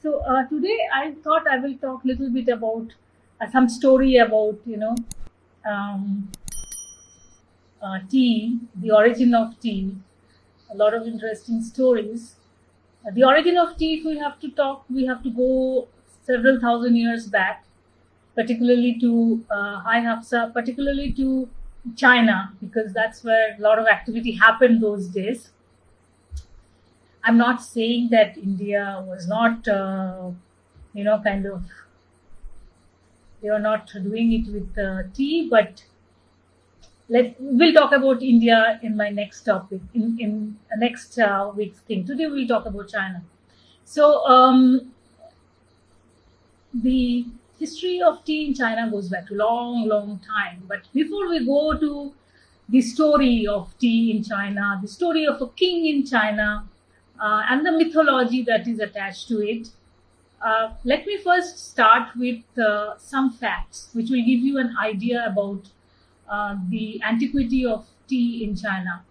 Today I thought I will talk a little bit about some story about um, tea, the origin of tea. A lot of interesting stories. The origin of tea, if we have to talk, we have to go several thousand years back, particularly to High Hafsa, particularly to China, because that's where a lot of activity happened those days. I'm not saying that India was not, kind of, they were not doing it with tea, but we'll talk about India in my next topic, in next week's thing. Today we'll talk about China. The history of tea in China goes back a long, long time. But before we go to the story of tea in China, the story of a king in China, and the mythology that is attached to it, let me first start with some facts which will give you an idea about the antiquity of tea in China.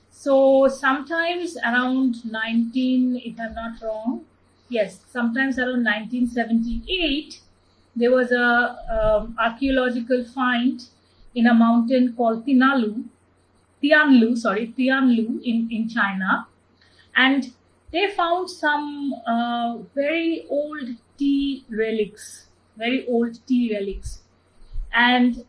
So, sometimes around 19, if I'm not wrong, yes, sometimes around 1978, there was a archaeological find in a mountain called Tianlu in China, and they found some very old tea relics, and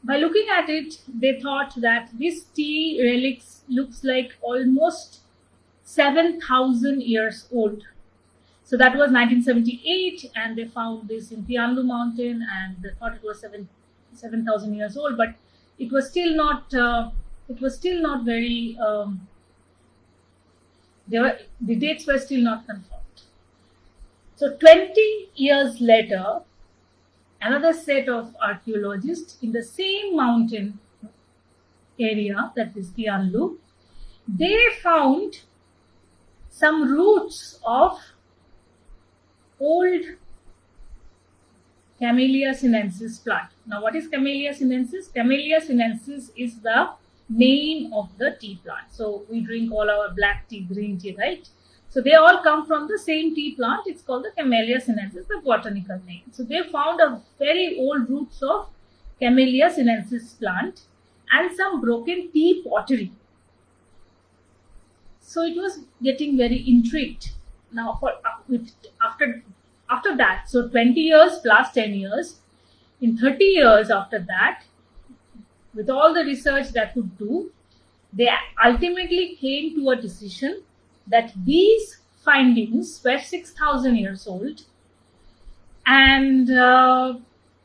by looking at it, they thought that this tea relics looks like almost 7,000 years old. So that was 1978, and they found this in Tianlu Mountain, and they thought it was 7,000 years old, but it was still not. It was still not very. The dates were still not confirmed. So 20 years later, another set of archaeologists in the same mountain area, that is Tianlu, they found some roots of old Camellia sinensis plant. Now, what is Camellia sinensis? Camellia sinensis is the name of the tea plant. So we drink all our black tea, green tea, right? So they all come from the same tea plant. It's called the Camellia sinensis, the botanical name. So they found a very old roots of Camellia sinensis plant and some broken tea pottery. So it was getting very intrigued. Now after that, so 20 years plus 10 years, in 30 years after that, with all the research that could do, they ultimately came to a decision that these findings were 6,000 years old, and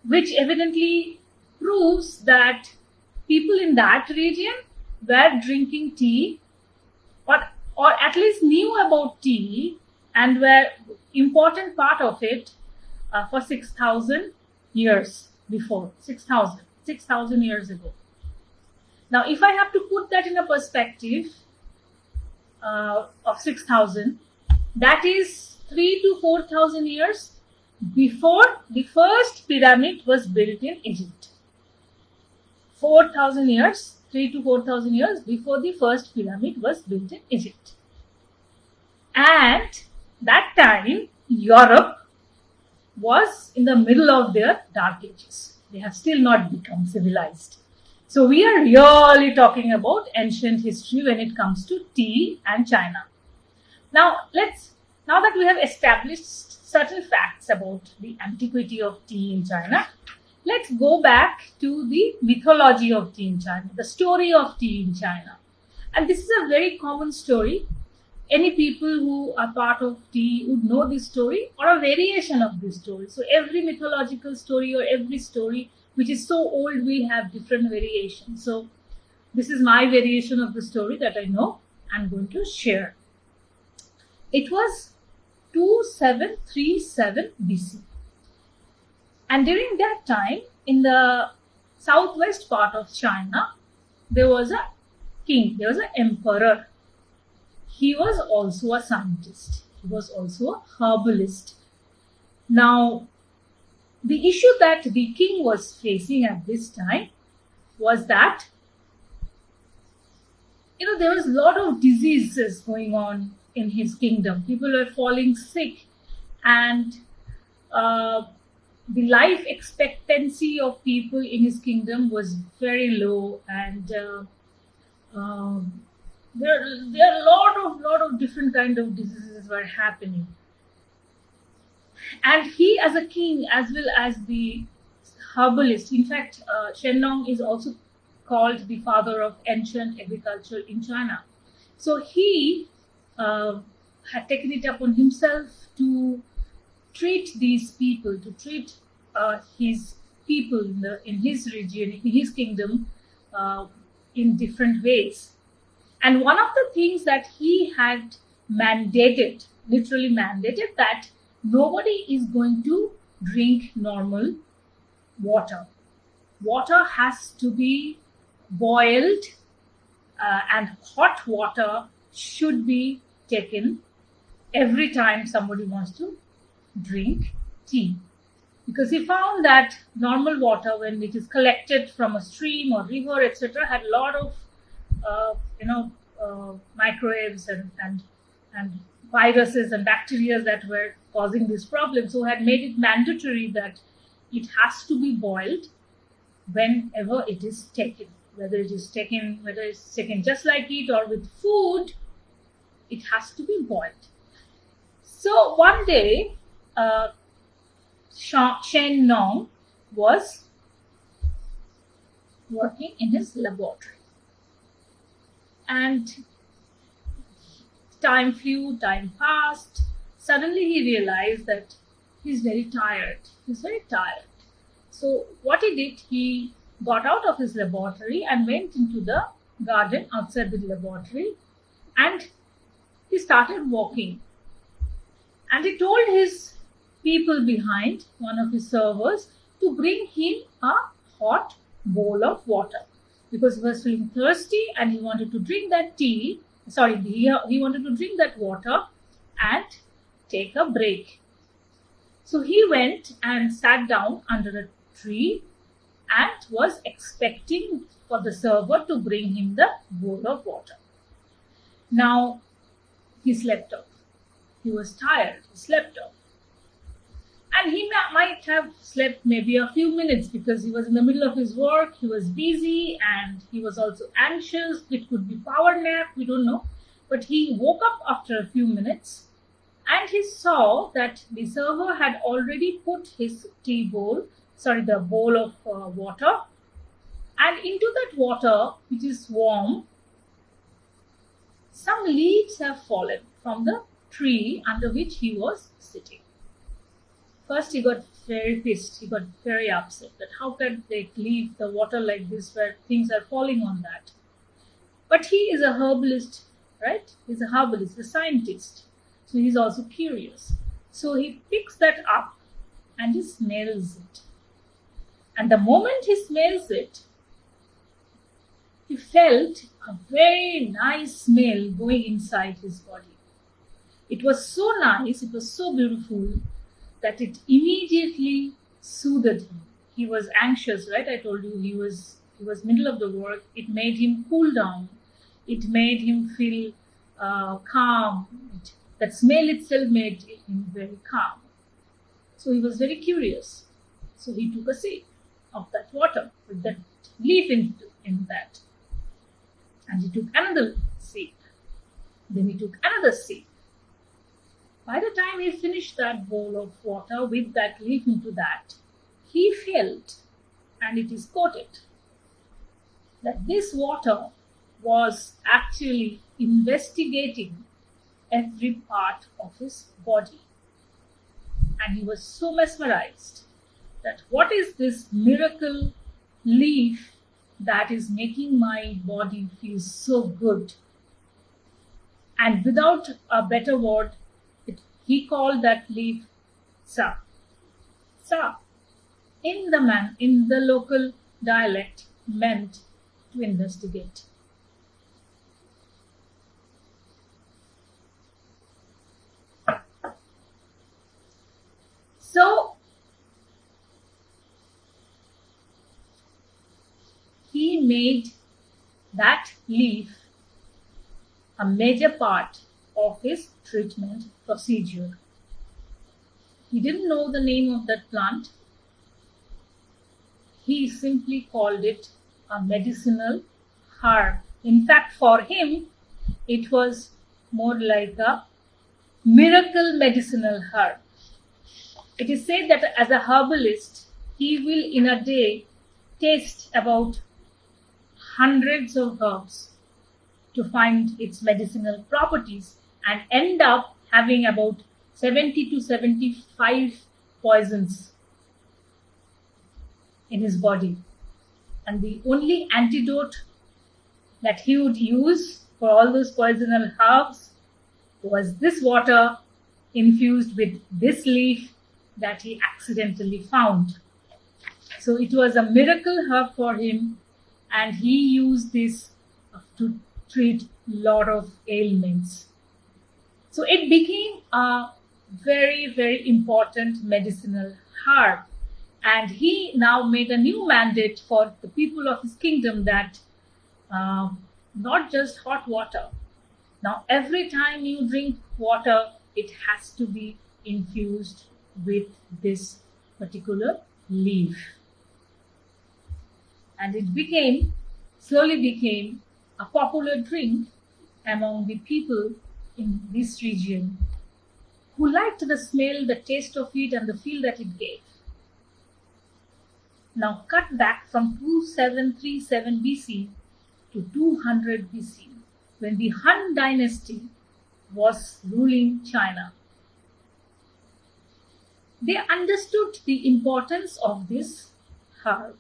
which evidently proves that people in that region were drinking tea, or at least knew about tea and were important part of it for 6,000 years before, 6,000 years ago. Now, if I have to put that in a perspective of 6,000, that is 3 to 4,000 years before the first pyramid was built in Egypt. 4,000 years, 3 to 4,000 years before the first pyramid was built in Egypt. And that time, Europe was in the middle of their dark ages. They have still not become civilized. So we are really talking about ancient history when it comes to tea and China. Now that we have established certain facts about the antiquity of tea in China, let's go back to the mythology of tea in China, the story of tea in China. And this is a very common story. Any people who are part of tea would know this story or a variation of this story. So every mythological story or every story which is so old will have different variations. So this is my variation of the story that I know I'm going to share. It was 2737 BC. And during that time, in the southwest part of China, there was a king, there was an emperor. He was also a scientist. He was also a herbalist. Now, the issue that the king was facing at this time was that, there was a lot of diseases going on in his kingdom. People were falling sick, and the life expectancy of people in his kingdom was very low, and um, there are a lot of different kind of diseases were happening. And he, as a king, as well as the herbalist, in fact, Shennong is also called the father of ancient agriculture in China. So he uh, had taken it upon himself to treat these people, to treat his people in his region, in his kingdom, uh, in different ways. And one of the things that he had mandated, literally mandated, that nobody is going to drink normal water. Water has to be boiled, and hot water should be taken every time somebody wants to drink tea. Because he found that normal water, when it is collected from a stream or river, etc., had a lot of microwaves and viruses and bacteria that were causing this problem. So had made it mandatory that it has to be boiled whenever it is taken, whether it's taken just like it or with food, it has to be boiled. So one day, Shen Nong was working in his laboratory, and time flew, time passed. Suddenly he realized that he's very tired. He's very tired. So what he did, he got out of his laboratory and went into the garden outside the laboratory, and he started walking. And he told his people behind, one of his servers, to bring him a hot bowl of water, because he was feeling thirsty and he wanted to drink that tea. He wanted to drink that water and take a break. So he went and sat down under a tree and was expecting for the server to bring him the bowl of water. Now he slept off. He was tired. He slept off. And he might have slept maybe a few minutes because he was in the middle of his work, he was busy, and he was also anxious. It could be power nap, we don't know. But he woke up after a few minutes and he saw that the server had already put his the bowl of water, and into that water, which is warm, some leaves have fallen from the tree under which he was sitting. First, he got very pissed. He got very upset that how can they leave the water like this where things are falling on that. But he is a herbalist, right? He's a herbalist, a scientist. So he's also curious. So he picks that up and he smells it. And the moment he smells it, he felt a very nice smell going inside his body. It was so nice, it was so beautiful, that it immediately soothed him. He was anxious, right? I told you he was middle of the work. It made him cool down. It made him feel calm. That smell itself made him very calm. So he was very curious. So he took a sip of that water with that leaf in that. And he took another sip. Then he took another sip. By the time he finished that bowl of water with that leaf into that, he felt, and it is quoted, that this water was actually investigating every part of his body. And he was so mesmerized that what is this miracle leaf that is making my body feel so good? And without a better word, he called that leaf Sa. Sa, in the local dialect, meant to investigate. So he made that leaf a major part of his treatment procedure. He didn't know the name of that plant. He simply called it a medicinal herb. In fact, for him, it was more like a miracle medicinal herb. It is said that as a herbalist, he will in a day taste about hundreds of herbs to find its medicinal properties and end up having about 70 to 75 poisons in his body. And the only antidote that he would use for all those poisonal herbs was this water infused with this leaf that he accidentally found. So it was a miracle herb for him, and he used this to treat a lot of ailments. So it became a very, very important medicinal herb. And he now made a new mandate for the people of his kingdom that not just hot water. Now, every time you drink water, it has to be infused with this particular leaf. And it slowly became a popular drink among the people in this region who liked the smell, the taste of it, and the feel that it gave. Now cut back from 2737 BC to 200 BC, when the Han dynasty was ruling China. They understood the importance of this herb.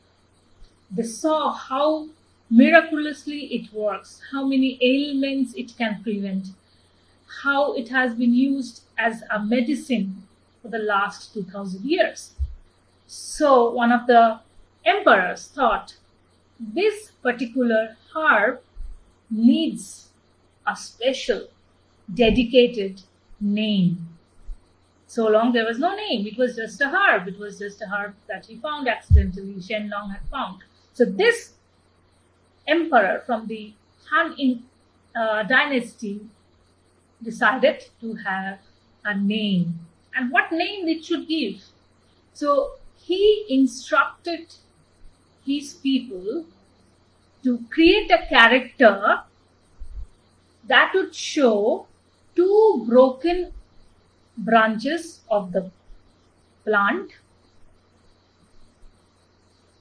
They saw how miraculously it works, how many ailments it can prevent, how it has been used as a medicine for the last 2000 years. So one of the emperors thought this particular herb needs a special, dedicated name. So long there was no name, it was just a herb. It was just a herb that he found accidentally, Shenlong had found. So this emperor from the Han dynasty decided to have a name. And what name it should give? So he instructed his people to create a character that would show two broken branches of the plant,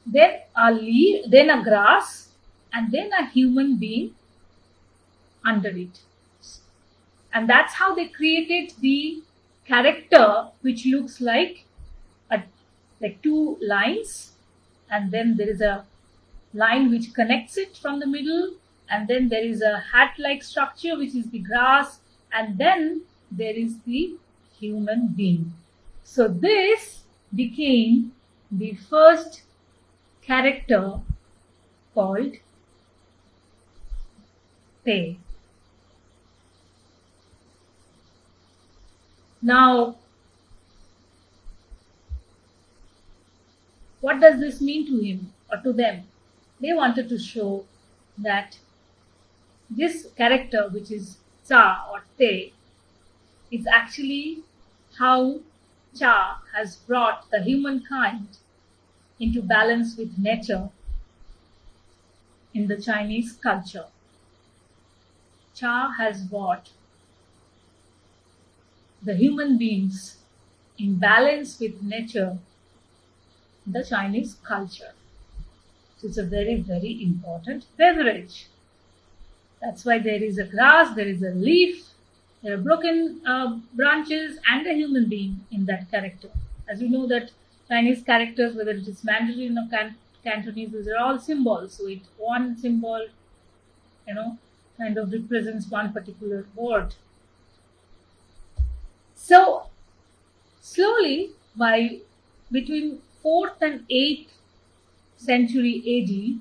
then a leaf, then a grass, and then a human being under it. And that's how they created the character, which looks like two lines, and then there is a line which connects it from the middle, and then there is a hat-like structure which is the grass, and then there is the human being. So this became the first character called Te. Now, what does this mean to him or to them? They wanted to show that this character, which is Cha or Te, is actually how Cha has brought the humankind into balance with nature in the Chinese culture. Cha has brought the human beings in balance with nature in the Chinese culture. So it's a very, very important beverage. That's why there is a grass, there is a leaf, there are broken branches, and a human being in that character. As you know that Chinese characters, whether it is Mandarin or Cantonese, these are all symbols. So one symbol, kind of represents one particular word. So slowly, by between 4th and 8th century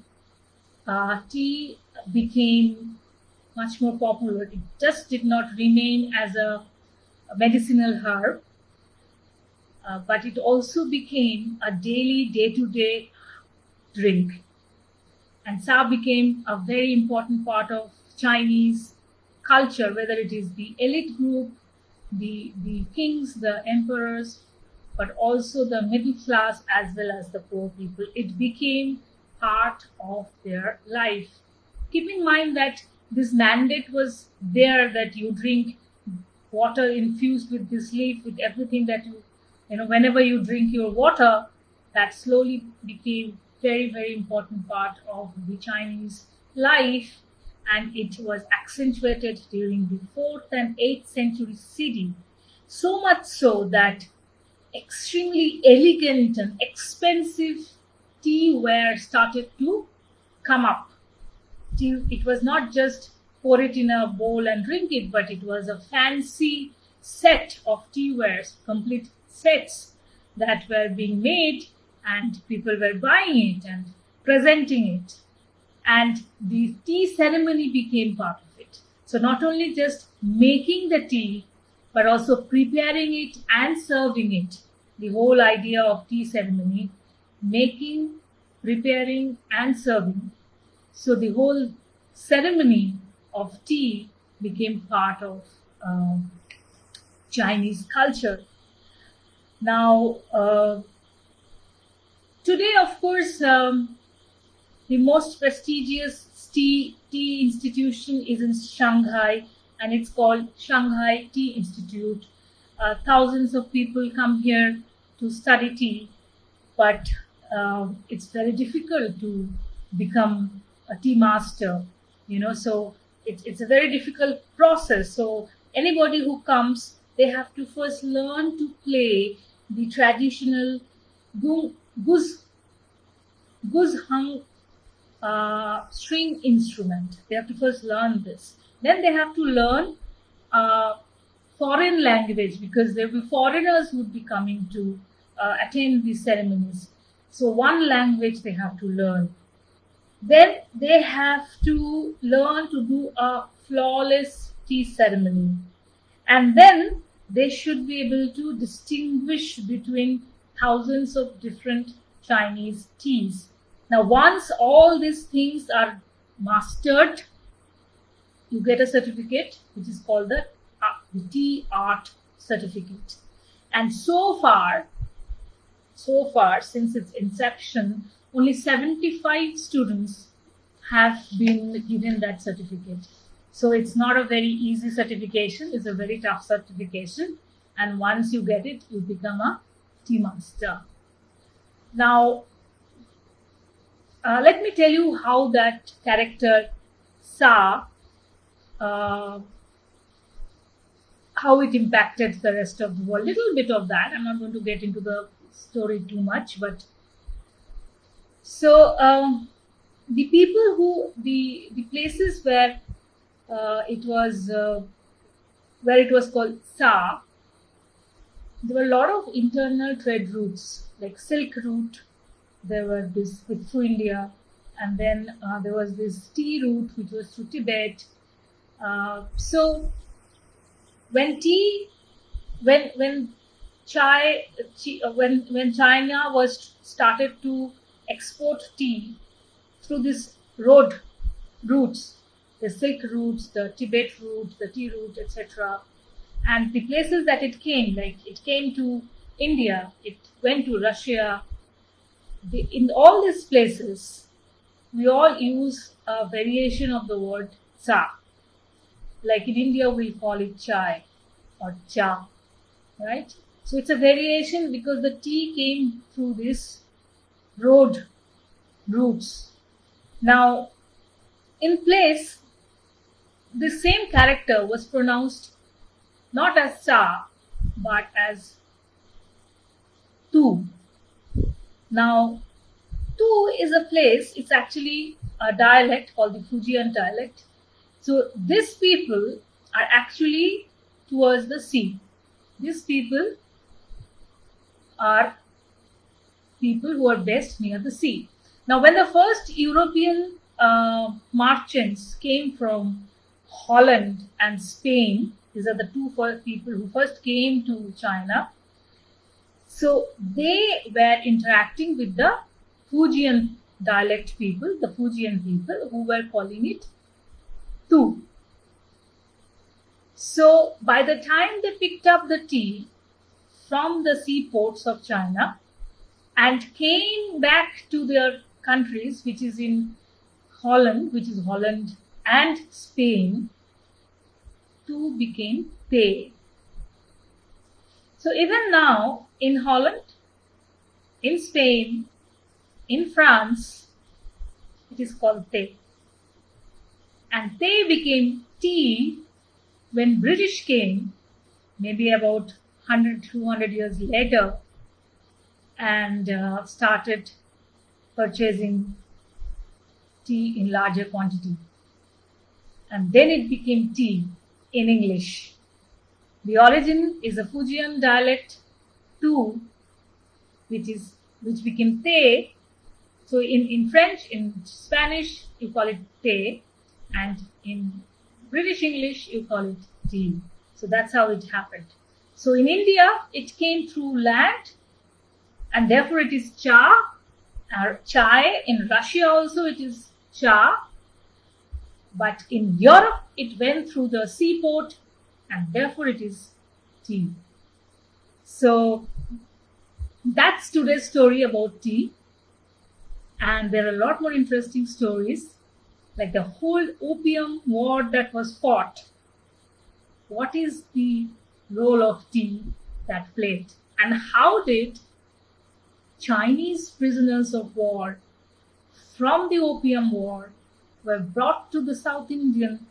AD, tea became much more popular. It just did not remain as a medicinal herb, but it also became a daily, day-to-day drink. And Cha became a very important part of Chinese culture, whether it is the elite group, the kings, the emperors, but also the middle class as well as the poor people. It became part of their life. Keep in mind that this mandate was there that you drink water infused with this leaf, with everything that whenever you drink your water, that slowly became very, very important part of the Chinese life, and it was accentuated during the 4th and 8th century CD. So much so that extremely elegant and expensive teaware started to come up. It was not just pour it in a bowl and drink it, but it was a fancy set of teawares, complete sets that were being made, and people were buying it and presenting it. And the tea ceremony became part of it. So not only just making the tea, but also preparing it and serving it. The whole idea of tea ceremony, making, preparing and serving. So the whole ceremony of tea became part of Chinese culture. Now, today, of course, the most prestigious tea institution is in Shanghai, and it's called Shanghai Tea Institute. Thousands of people come here to study tea, but it's very difficult to become a tea master, so it's a very difficult process. So anybody who comes, they have to first learn to play the traditional guzheng string instrument. They have to first learn this. Then they have to learn foreign language, because there will be foreigners who would be coming to attend these ceremonies. So one language they have to learn. Then they have to learn to do a flawless tea ceremony. And then they should be able to distinguish between thousands of different Chinese teas. Now, once all these things are mastered, you get a certificate which is called the Tea Art Certificate. And so far, since its inception, only 75 students have been given that certificate. So it's not a very easy certification, it's a very tough certification. And once you get it, you become a tea master. Now, let me tell you how that character Sa, how it impacted the rest of the world. Little bit of that. I'm not going to get into the story too much, but so the people who the places where it was called Sa, there were a lot of internal trade routes like Silk Route. There were this through India, and then there was this tea route which was through Tibet. So when China was started to export tea through these routes, the Silk routes, the Tibet route, the tea route, etc., and the places that it came, like it came to India, it went to Russia. In all these places, we all use a variation of the word cha. Like in India, we call it chai or cha, right? So it's a variation because the tea came through these routes. Now, in place, the same character was pronounced not as cha, but as tu. Now, tu is a place, it's actually a dialect called the Fujian dialect. So these people are actually towards the sea. These people are people who are based near the sea. Now, when the first European merchants came from Holland and Spain, these are the two first people who first came to China. So they were interacting with the Fujian dialect people, the Fujian people who were calling it tu. So by the time they picked up the tea from the seaports of China and came back to their countries, which is Holland and Spain, to become tea. So even now in Holland, in Spain, in France, it is called tea. And they became tea when British came, maybe about 100, 200 years later, and started purchasing tea in larger quantity. And then it became tea in English. The origin is a Fujian dialect tu, which became te. So in French, in Spanish, you call it te, and in British English, you call it tea. So that's how it happened. So in India, it came through land, and therefore it is cha or chai. In Russia also it is cha. But in Europe, it went through the seaport, and therefore it is tea. So that's today's story about tea. And there are a lot more interesting stories, like the whole opium war that was fought. What is the role of tea that played? And how did Chinese prisoners of war from the opium war were brought to the South Indian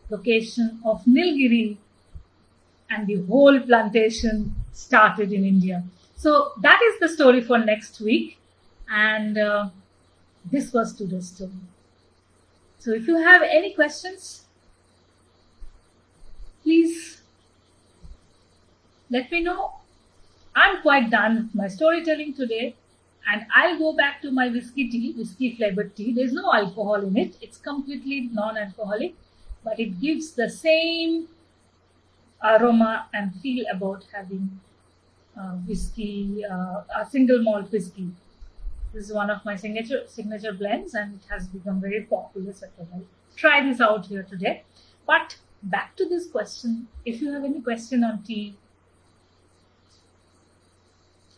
location of Nilgiri, and the whole plantation started in India. So that is the story for next week, and this was today's story. So if you have any questions, please let me know. I'm quite done with my storytelling today, and I'll go back to my whiskey flavored tea. There's no alcohol in it. It's completely non-alcoholic, but it gives the same aroma and feel about having whiskey, a single malt whiskey. This is one of my signature blends, and it has become very popular. So I'll try this out here today. But back to this question. If you have any question on tea,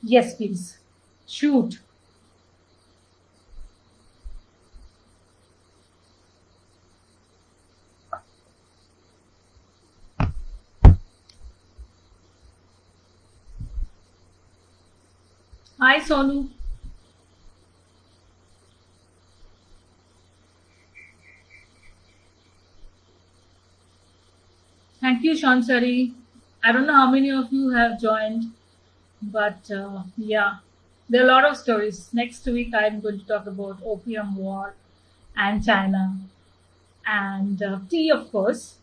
yes, please shoot. Hi, Sonu. Thank you, Shansari. I don't know how many of you have joined, but yeah, there are a lot of stories. Next week, I'm going to talk about opium war and China, and tea, of course,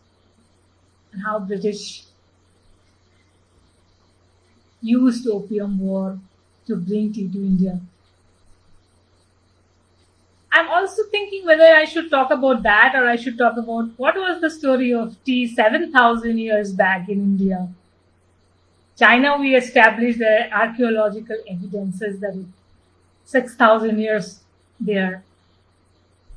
and how British used opium war to bring tea to India. I'm also thinking whether I should talk about that, or I should talk about what was the story of tea 7,000 years back in India. China, we established the archaeological evidences that it's 6,000 years there.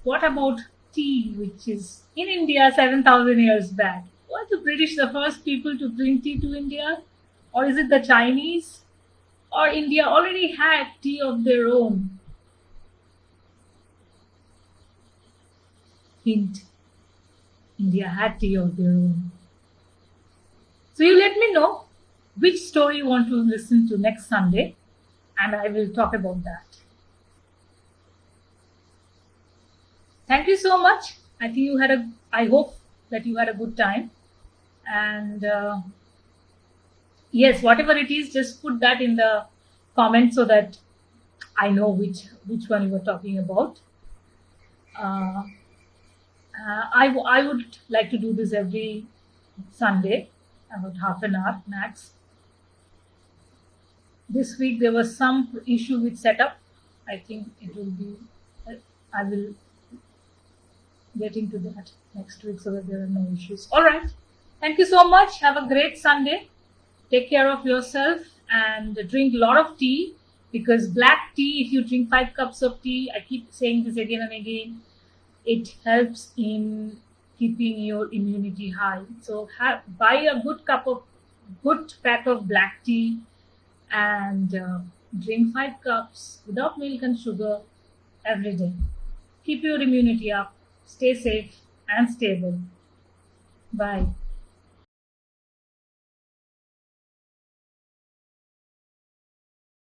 What about tea, which is in India 7,000 years back? Were the British the first people to bring tea to India? Or is it the Chinese? Or India already had tea of their own? Hint, India had tea of their own. So you let me know which story you want to listen to next Sunday, and I will talk about that. Thank you so much. I hope that you had a good time. And yes, whatever it is, just put that in the comments so that I know which one you were talking about. I would like to do this every Sunday, about half an hour max. This week there was some issue with setup. I think it will be, I will get into that next week so that there are no issues. All right. Thank you so much. Have a great Sunday. Take care of yourself and drink a lot of tea, because black tea, if you drink 5 cups of tea, I keep saying this again and again, it helps in keeping your immunity high. So buy a good pack of black tea and drink 5 cups without milk and sugar every day. Keep your immunity up, stay safe and stable. Bye.